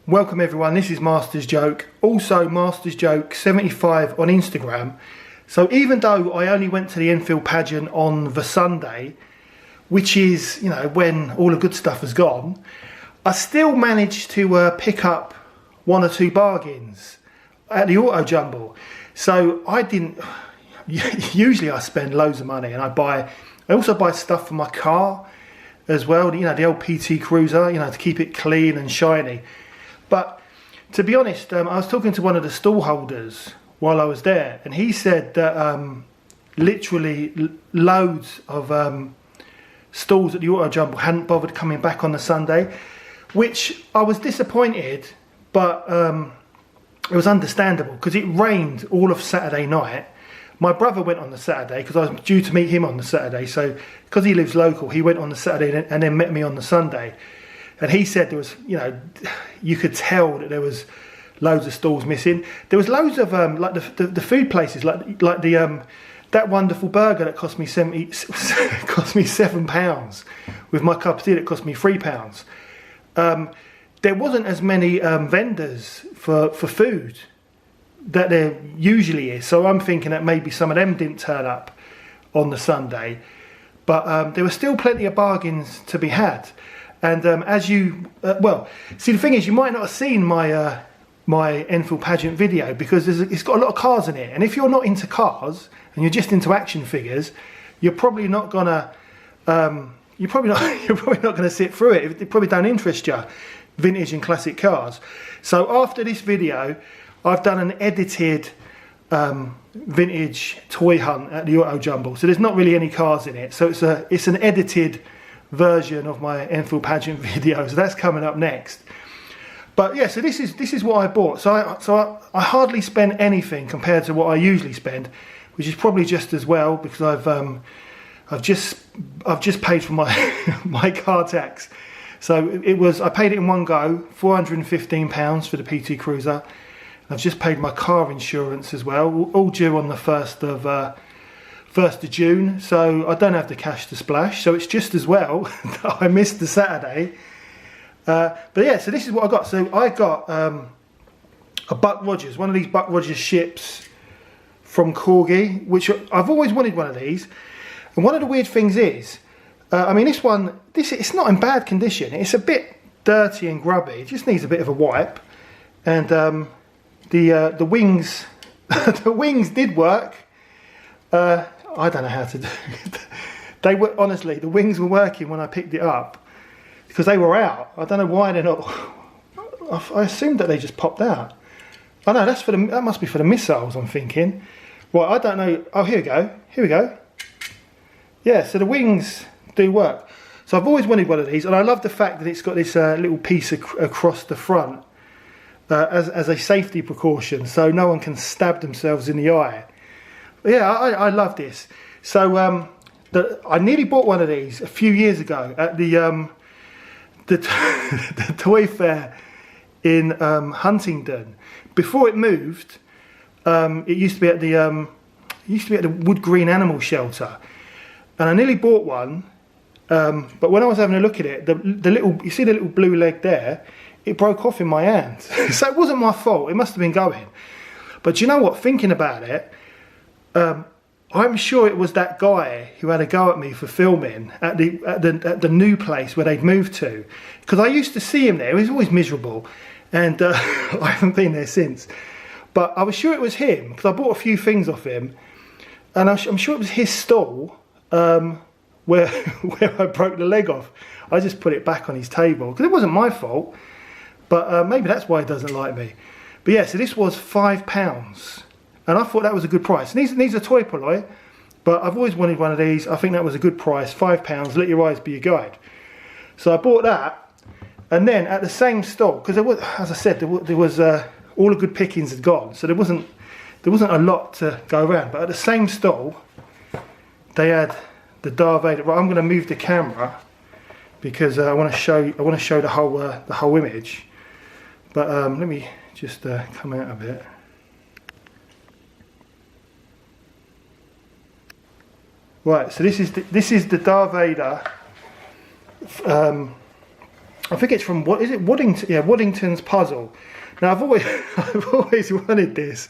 Welcome everyone, this is Master's Joke, also Master's Joke 75 on Instagram. So even though I only went to the Enfield Pageant on the Sunday, which is, you know, when all the good stuff has gone, I still managed to pick up one or two bargains at the Auto Jumble. So I didn't, usually I spend loads of money and I also buy stuff for my car as well, you know, the old PT Cruiser, you know, to keep it clean and shiny. But to be honest, I was talking to one of the stall holders while I was there, and he said that literally loads of stalls at the Auto Jumble hadn't bothered coming back on the Sunday, which I was disappointed, but it was understandable because it rained all of Saturday night. My brother went on the Saturday because I was due to meet him on the Saturday, so because he lives local, he went on the Saturday and then met me on the Sunday. And he said there was, you know, you could tell that there was loads of stalls missing. There was loads of like the food places, like the that wonderful burger that cost me £7 with my cup of tea that cost me £3. There wasn't as many vendors for food that there usually is. So I'm thinking that maybe some of them didn't turn up on the Sunday, but there were still plenty of bargains to be had. And as you, well, see, the thing is, you might not have seen my my Enfield Pageant video because it's got a lot of cars in it. And if you're not into cars and you're just into action figures, you're probably not gonna, you're probably not gonna sit through it. It probably don't interest you, vintage and classic cars. So after this video, I've done an edited vintage toy hunt at the Auto Jumble. So there's not really any cars in it. So it's an edited version of my Enfield Pageant video, so that's coming up next. But yeah, so this is what I bought. So I hardly spend anything compared to what I usually spend, which is probably just as well because I've just paid for my my car tax. So I paid it in one go, £415 for the PT Cruiser. I've just paid my car insurance as well, all due on the 1st of June, so I don't have the cash to splash, so it's just as well that I missed the Saturday. But yeah, so this is what I got. So I got a Buck Rogers, one of these Buck Rogers ships from Corgi, which I've always wanted one of these. And one of the weird things is, I mean, it's not in bad condition. It's a bit dirty and grubby. It just needs a bit of a wipe. And the wings, the wings did work. I don't know how to do it. They were, honestly, the wings were working when I picked it up because they were out. I don't know why they're not. I assumed that they just popped out. Oh no, that must be for the missiles, I'm thinking. Right, I don't know. Oh, here we go. Here we go. Yeah, so the wings do work. So I've always wanted one of these, and I love the fact that it's got this little piece across the front as a safety precaution, so no one can stab themselves in the eye. Yeah, I love this. So I nearly bought one of these a few years ago at the toy fair in Huntingdon. Before it moved, it used to be at the Wood Green Animal Shelter, and I nearly bought one. But when I was having a look at it, the little, you see the little blue leg there, it broke off in my hand. So it wasn't my fault. It must have been going. But you know what? Thinking about it. I'm sure it was that guy who had a go at me for filming at the new place where they'd moved to, because I used to see him there. He was always miserable, and I haven't been there since. But I was sure it was him because I bought a few things off him, and I'm sure it was his stall where I broke the leg off. I just put it back on his table because it wasn't my fault. But maybe that's why he doesn't like me. But yeah, so this was £5. And I thought that was a good price. And these are toy polloi, but I've always wanted one of these. I think that was a good price, £5. Let your eyes be your guide. So I bought that, and then at the same stall, because there was, as I said, there was all the good pickings had gone, so there wasn't a lot to go around. But at the same stall, they had the Darth Vader. Right, I'm going to move the camera because I want to show the whole image. But let me just come out of it. Right, so this is the Darth Vader I think it's from, what is it, Waddington? Yeah, Waddington's Puzzle. Now I've always wanted this,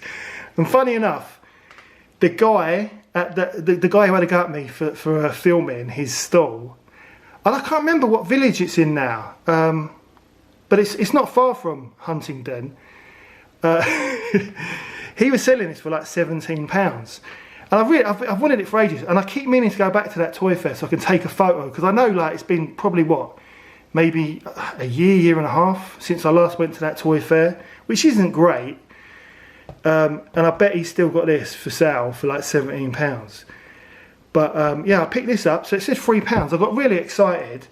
and funny enough, the guy at the guy who had a go at me for filming his stall, and I can't remember what village it's in now, but it's not far from Huntingdon. He was selling this for like £17, and I've wanted it for ages, and I keep meaning to go back to that toy fair so I can take a photo, because I know like it's been probably maybe a year and a half since I last went to that toy fair, which isn't great. And I bet he's still got this for sale for like £17. But yeah, I picked this up, so it says £3. I got really excited,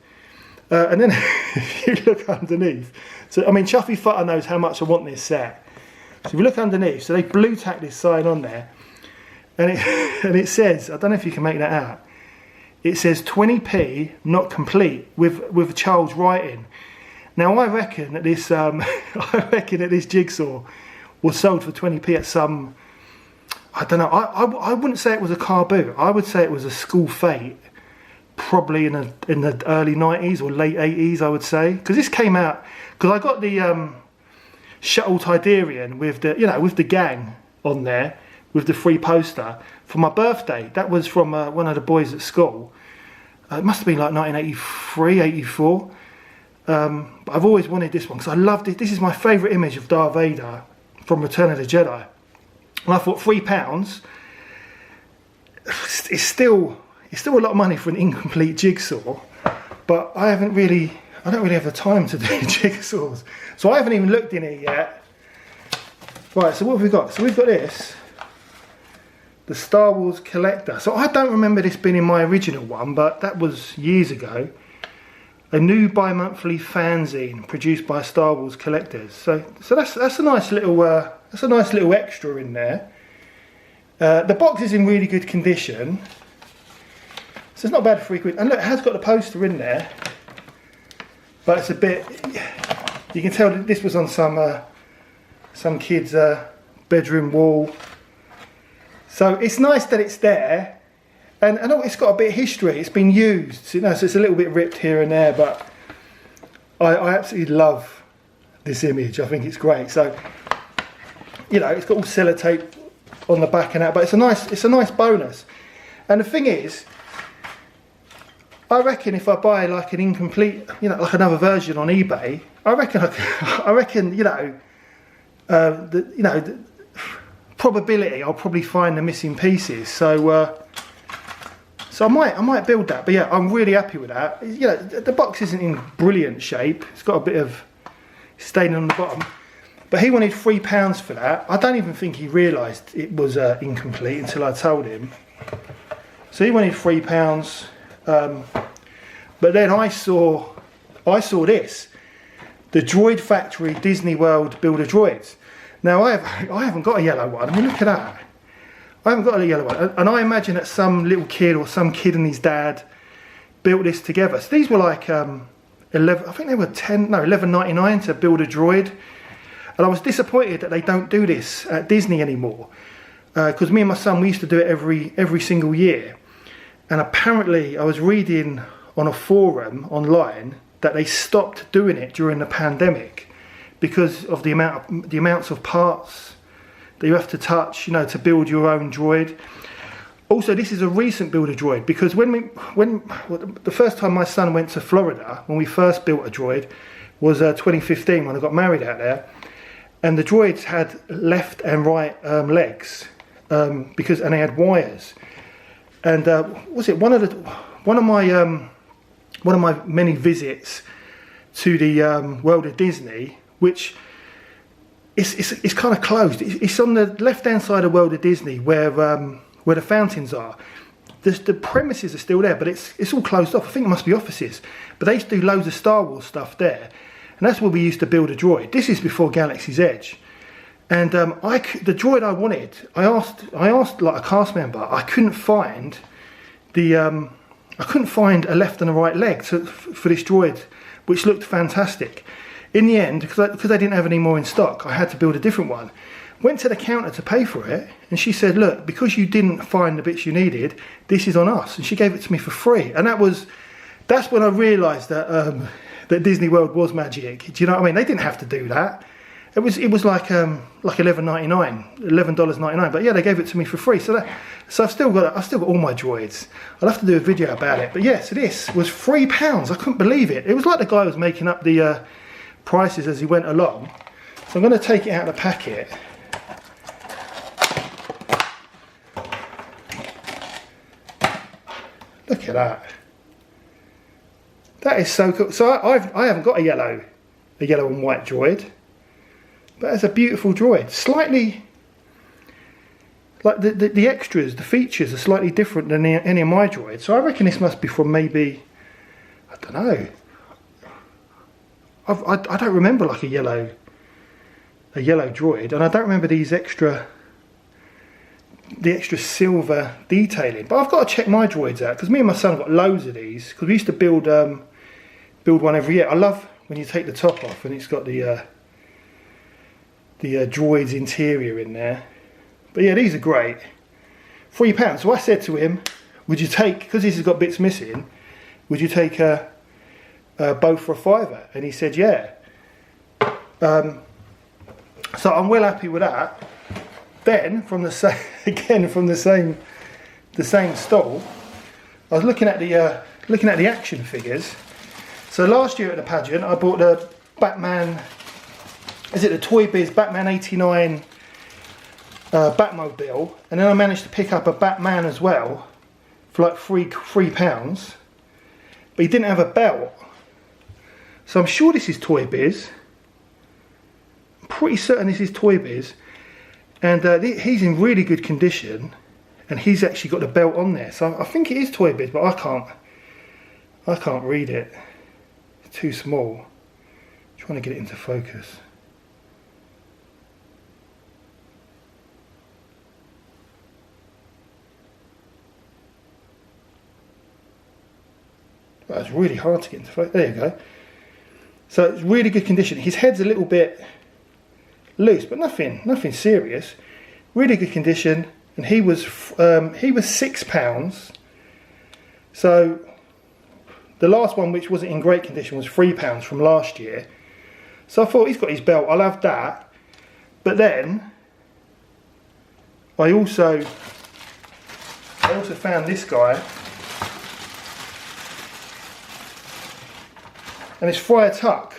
and then if you look underneath, so I mean Chuffy Futter knows how much I want this set. So if you look underneath, so they blue tack this sign on there, and it says, I don't know if you can make that out, it says 20p not complete with a child's writing. Now I reckon that this this jigsaw was sold for 20p at some, I don't know, I wouldn't say it was a car boot. I would say it was a school fete, probably in the early 90s or late 80s, I would say, because this came out, because I got the Shuttle Tidarian with the gang on there with the free poster for my birthday. That was from one of the boys at school. It must have been like 1983, 84. But I've always wanted this one because I loved it. This is my favourite image of Darth Vader from Return of the Jedi. And I thought £3, it's still a lot of money for an incomplete jigsaw. But I don't really have the time to do jigsaws. So I haven't even looked in it yet. Right, so what have we got? So we've got this, the Star Wars Collector. So I don't remember this being in my original one, but that was years ago. A new bi-monthly fanzine produced by Star Wars collectors. So that's a nice little extra in there. The box is in really good condition, so it's not bad for £3. And look, it has got the poster in there, but it's a bit. You can tell that this was on some kid's bedroom wall. So it's nice that it's there. And it's got a bit of history. It's been used, so it's a little bit ripped here and there, but I absolutely love this image. I think it's great. So, it's got all sellotape on the back and that, but it's a nice bonus. And the thing is, I reckon if I buy like an incomplete, like another version on eBay, the probability I'll probably find the missing pieces. So I might build that, but yeah, I'm really happy with that. The box isn't in brilliant shape. It's got a bit of staining on the bottom, but he wanted £3 for that. I don't even think he realised it was incomplete until I told him. So he wanted £3, but then I saw this, the Droid Factory Disney World Builder Droids. Now I haven't got a yellow one. I mean, look at that. I haven't got a yellow one, and I imagine that some little kid or some kid and his dad built this together. So these were like 11. I think they were $11.99 to build a droid, and I was disappointed that they don't do this at Disney anymore. Because me and my son, we used to do it every single year, and apparently I was reading on a forum online that they stopped doing it during the pandemic because of the amounts of parts that you have to touch, to build your own droid. Also, this is a recent build a droid, because when the first time my son went to Florida, when we first built a droid, was 2015 when I got married out there, and the droids had left and right legs, and they had wires. And was it one of my many visits to the World of Disney, which it's kind of closed. It's on the left-hand side of World of Disney where the fountains are. The premises are still there, but it's all closed off. I think it must be offices. But they used to do loads of Star Wars stuff there, and that's where we used to build a droid. This is before Galaxy's Edge, and the droid I wanted, I asked like a cast member. I couldn't find a left and a right leg for this droid, which looked fantastic. In the end, because they didn't have any more in stock, I had to build a different one. Went to the counter to pay for it, and she said, look, because you didn't find the bits you needed, this is on us. And she gave it to me for free. And that's when I realised that that Disney World was magic. Do you know what I mean? They didn't have to do that. It was like $11.99. But yeah, they gave it to me for free. So I've still got all my droids. I'll have to do a video about it. But yeah, so this was £3. I couldn't believe it. It was like the guy was making up the prices as he went along. So I'm going to take it out of the packet. Look at that. That is so cool. So I haven't got a yellow and white droid. But it's a beautiful droid. Slightly, like the extras, the features are slightly different than any of my droids. So I reckon this must be from maybe, I don't know. I don't remember like a yellow droid, and I don't remember the extra silver detailing. But I've got to check my droids out, because me and my son have got loads of these, because we used to build one every year. I love when you take the top off and it's got the droid's interior in there. But yeah, these are great. £3. So I said to him, would you take, because this has got bits missing, would you take both for £5? And he said yeah. So I'm well happy with that. Then from the same stall, I was looking at the action figures. So last year at the pageant, I bought the Batman. Is it the Toy Biz Batman '89 Batmobile, and then I managed to pick up a Batman as well for like £3, but he didn't have a belt. So I'm sure this is Toy Biz. I'm pretty certain this is Toy Biz, and he's in really good condition, and he's actually got the belt on there. So I think it is Toy Biz, but I can't read it. It's too small. I'm trying to get it into focus. Well, it's really hard to get into focus. There you go. So it's really good condition. His head's a little bit loose, but nothing serious. Really good condition, and he was £6. So the last one, which wasn't in great condition, was £3 from last year. So I thought, he's got his belt, I'll have that. But then I also found this guy. And it's Friar Tuck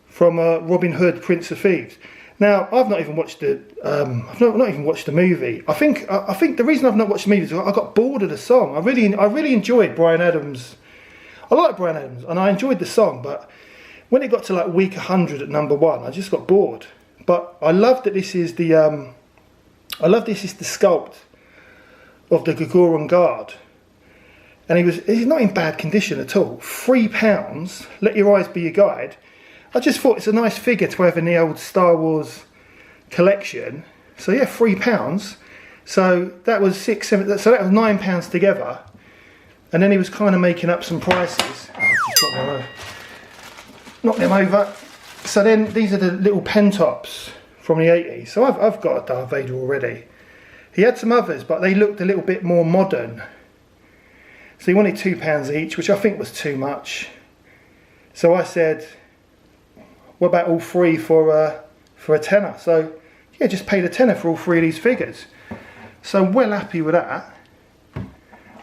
from Robin Hood, Prince of Thieves. Now, I've not even watched the movie. I think the reason I've not watched the movie is I got bored of the song. I really enjoyed Bryan Adams. I like Bryan Adams, and I enjoyed the song. But when it got to like week 100 at #1, I just got bored. But I love that this is the sculpt of the Gagarin Guard. And he's not in bad condition at all. £3, let your eyes be your guide. I just thought it's a nice figure to have in the old Star Wars collection. So yeah, £3. So that was so that was £9 together. And then he was kind of making up some prices. Oh, just knock them over. So then these are the little pen tops from the 80s. So I've got a Darth Vader already. He had some others, but they looked a little bit more modern. So he wanted £2 each, which I think was too much. So I said, what about all three for a tenner? So yeah, just paid a tenner for all three of these figures. So well happy with that.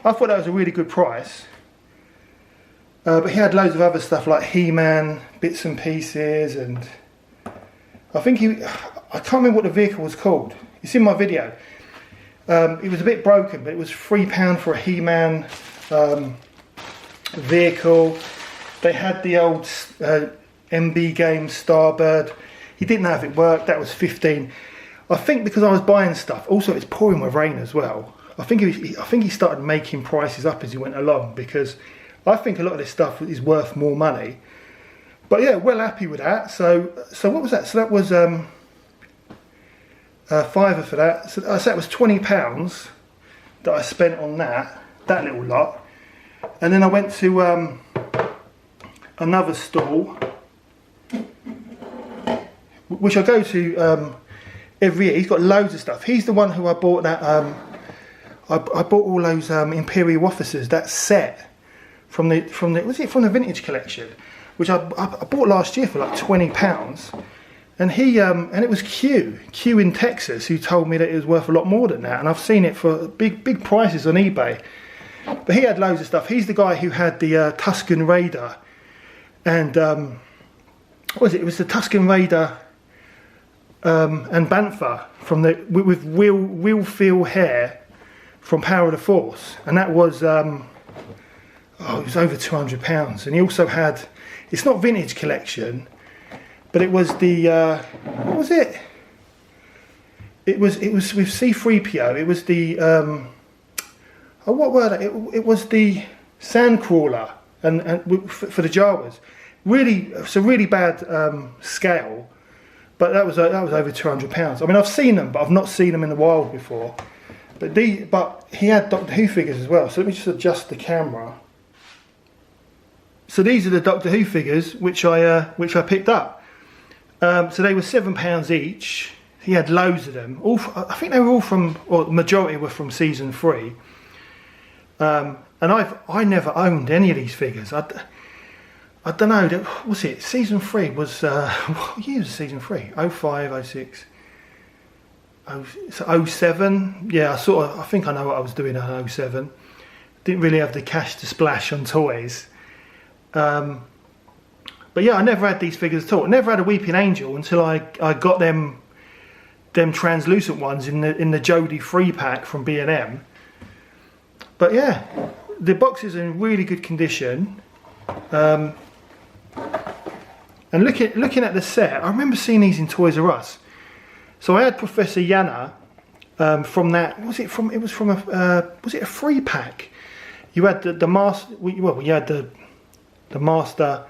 I thought that was a really good price. But he had loads of other stuff like He-Man, bits and pieces, and I can't remember what the vehicle was called. It's in my video. It was a bit broken, but it was £3 for a He-Man vehicle. They had the old MB game Starbird. He didn't have it work. That was £15. I think because I was buying stuff. Also, it's pouring with rain as well. I think he started making prices up as he went along, because I think a lot of this stuff is worth more money. But yeah, well happy with that. So what was that? So that was £5 for that. So that was £20 that I spent on that little lot. And then I went to another stall, which I go to every year. He's got loads of stuff. He's the one who I bought that. I bought all those Imperial officers, that set from the was it from the vintage collection, which I bought last year for like £20, and he and it was Q in Texas who told me that it was worth a lot more than that, and I've seen it for big prices on eBay. But he had loads of stuff. He's the guy who had the Tuscan Raider, and what was it? It was the Tuscan Raider and Bantha from the with real feel hair from Power of the Force, and that was it was over £200. And he also had, it's not vintage collection, but it was the what was it? It was with C-3PO. It was the what were they? It was the Sandcrawler and for the Jawas. Really, it's a really bad scale, but that was over £200. I mean, I've seen them, but I've not seen them in the wild before. But he had Doctor Who figures as well. So let me just adjust the camera. So these are the Doctor Who figures which I picked up. So they were £7 each. He had loads of them. I think they were all from, or the majority were from season 3. And I never owned any of these figures. I don't know. What was it? Season 3 was what year was season 3? 05, 06. So 07. Yeah, I think I know what I was doing in 07. Didn't really have the cash to splash on toys. But yeah, I never had these figures at all. I never had a Weeping Angel until I got them translucent ones in the Jodie 3-pack from B&M. But yeah, the boxes are in really good condition. And looking at the set, I remember seeing these in Toys R Us. So I had Professor Yana from that. Was it from? It was from a. Was it a 3-pack? You had the master. Well, you had the Master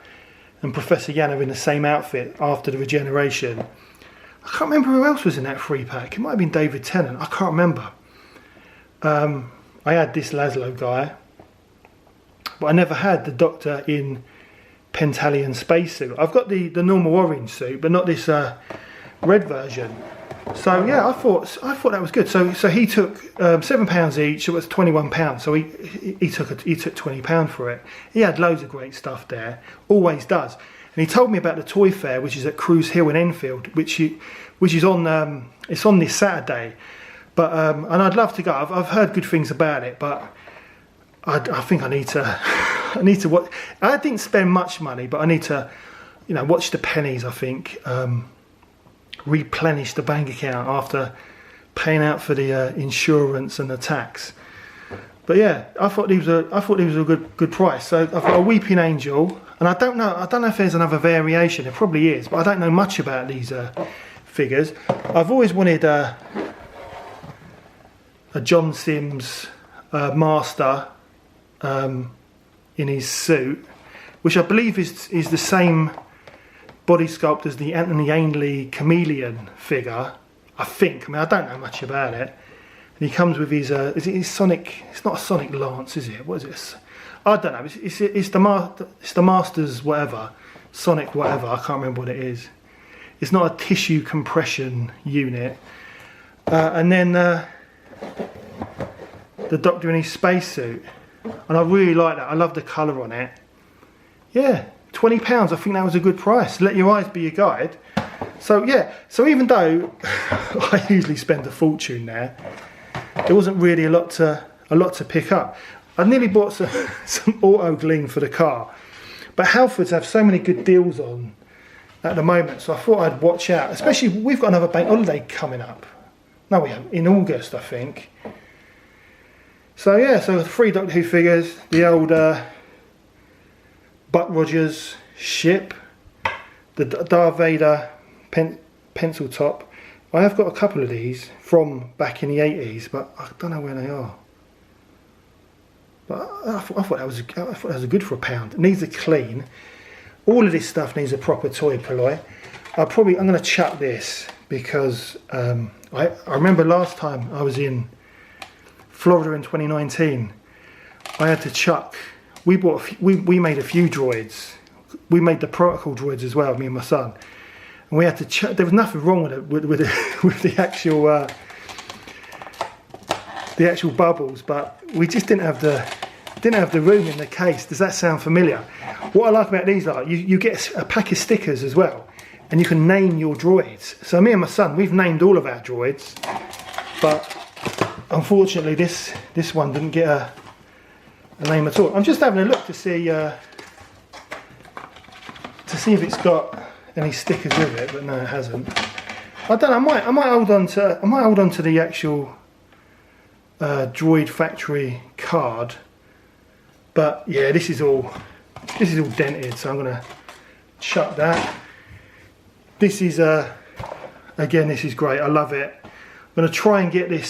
and Professor Yana in the same outfit after the regeneration. I can't remember who else was in that 3-pack. It might have been David Tennant. I can't remember. I had this Laszlo guy, but I never had the Doctor in Pentalion spacesuit. I've got the normal orange suit, but not this red version. So yeah, I thought that was good. So he took £7 each. It was £21. So he took £20 for it. He had loads of great stuff there. Always does. And he told me about the Toy Fair, which is at Cruise Hill in Enfield, which is on it's on this Saturday. But and I'd love to go. I've heard good things about it, but I think I need to watch. I didn't spend much money, but I need to, watch the pennies. I think replenish the bank account after paying out for the insurance and the tax. But yeah, I thought these were a good price. So I've got a Weeping Angel, and I don't know if there's another variation. There probably is, but I don't know much about these figures. I've always wanted a John Sims Master in his suit, which I believe is the same body sculpt as the Anthony Ainley Chameleon figure. I think. I mean, I don't know much about it. And he comes with his is it his Sonic? It's not a Sonic Lance, is it? What is it? I don't know. It's the Masters whatever, Sonic whatever. I can't remember what it is. It's not a tissue compression unit. And then the Doctor in his spacesuit, and I really like that. I love the colour on it. Yeah, £20. I think that was a good price. Let your eyes be your guide. So yeah, so even though I usually spend a fortune there wasn't really a lot to pick up. I nearly bought some auto gling for the car, but Halfords have so many good deals on at the moment, so I thought I'd watch out. Especially we've got another bank holiday coming up. No, we haven't. In August, I think. So yeah, so 3 Doctor Who figures, the old Buck Rogers ship, the Darth Vader pencil top. I have got a couple of these from back in the 80s, but I don't know where they are. But I thought that was good for £1. It needs a clean. All of this stuff needs a proper toy Poloy. I'm going to chuck this because I remember last time I was in Florida in 2019, I had to chuck. We made a few droids. We made the protocol droids as well, me and my son. And we had to chuck. There was nothing wrong with it with the actual bubbles, but we just didn't have the didn't have the room in the case. Does that sound familiar? What I like about these, like, you get a pack of stickers as well, and you can name your droids. So me and my son, we've named all of our droids, but unfortunately this one didn't get a name at all. I'm just having a look to see if it's got any stickers with it, but no, it hasn't. I don't know. I might hold on to the actual Droid Factory card, but yeah, this is all dented, so I'm gonna shut that. This is again, this is great. I love it. I'm gonna try and get these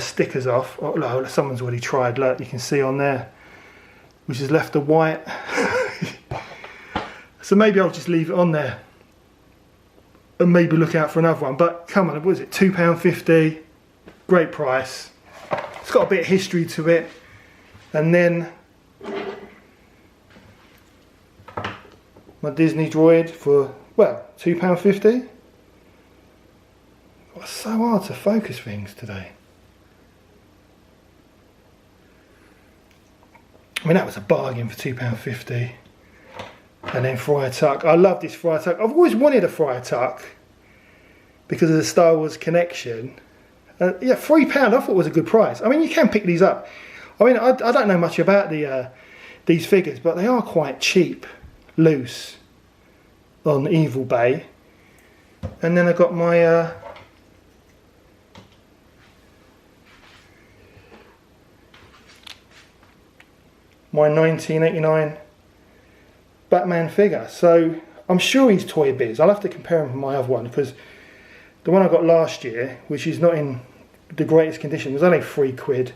stickers off. Oh, look, someone's already tried. Look, you can see on there, which has left the white. So maybe I'll just leave it on there and maybe look out for another one. But come on, what is it, £2.50? Great price. It's got a bit of history to it. And then my Disney droid for, well, £2.50. It's so hard to focus things today. I mean, that was a bargain for £2.50. And then Friar Tuck. I love this Friar Tuck. I've always wanted a Friar Tuck because of the Star Wars connection. Yeah, £3 I thought was a good price. I mean, you can pick these up. I mean, I don't know much about these figures, but they are quite cheap, loose, on Evil Bay. And then I got my my 1989 Batman figure. So I'm sure he's Toy Biz. I'll have to compare him with my other one, because the one I got last year, which is not in the greatest condition, was only £3,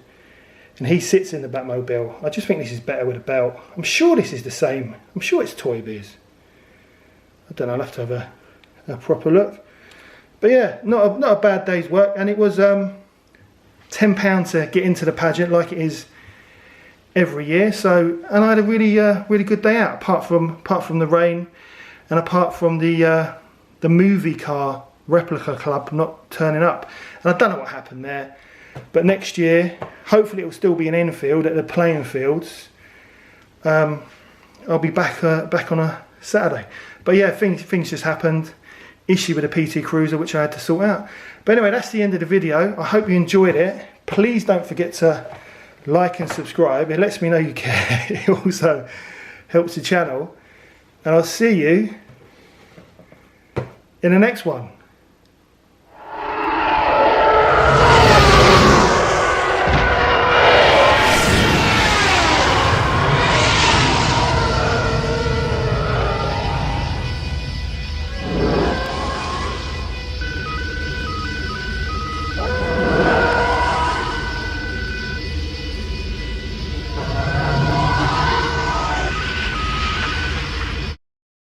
and he sits in the Batmobile. I just think this is better with a belt. I'm sure this is the same. I'm sure it's Toy Biz. I don't know, I'll have to have a proper look. But yeah, not a bad day's work, and it was £10 to get into the pageant like it is every year. So, and I had a really good day out, apart from the rain, and apart from the movie car replica club not turning up. And I don't know what happened there, but next year hopefully it will still be in Enfield at the playing fields. I'll be back on a Saturday. But yeah, things just happened. Issue with the PT Cruiser, which I had to sort out. But anyway, that's the end of the video. I hope you enjoyed it. Please don't forget to like and subscribe. It lets me know you care. It also helps the channel. And I'll see you in the next one.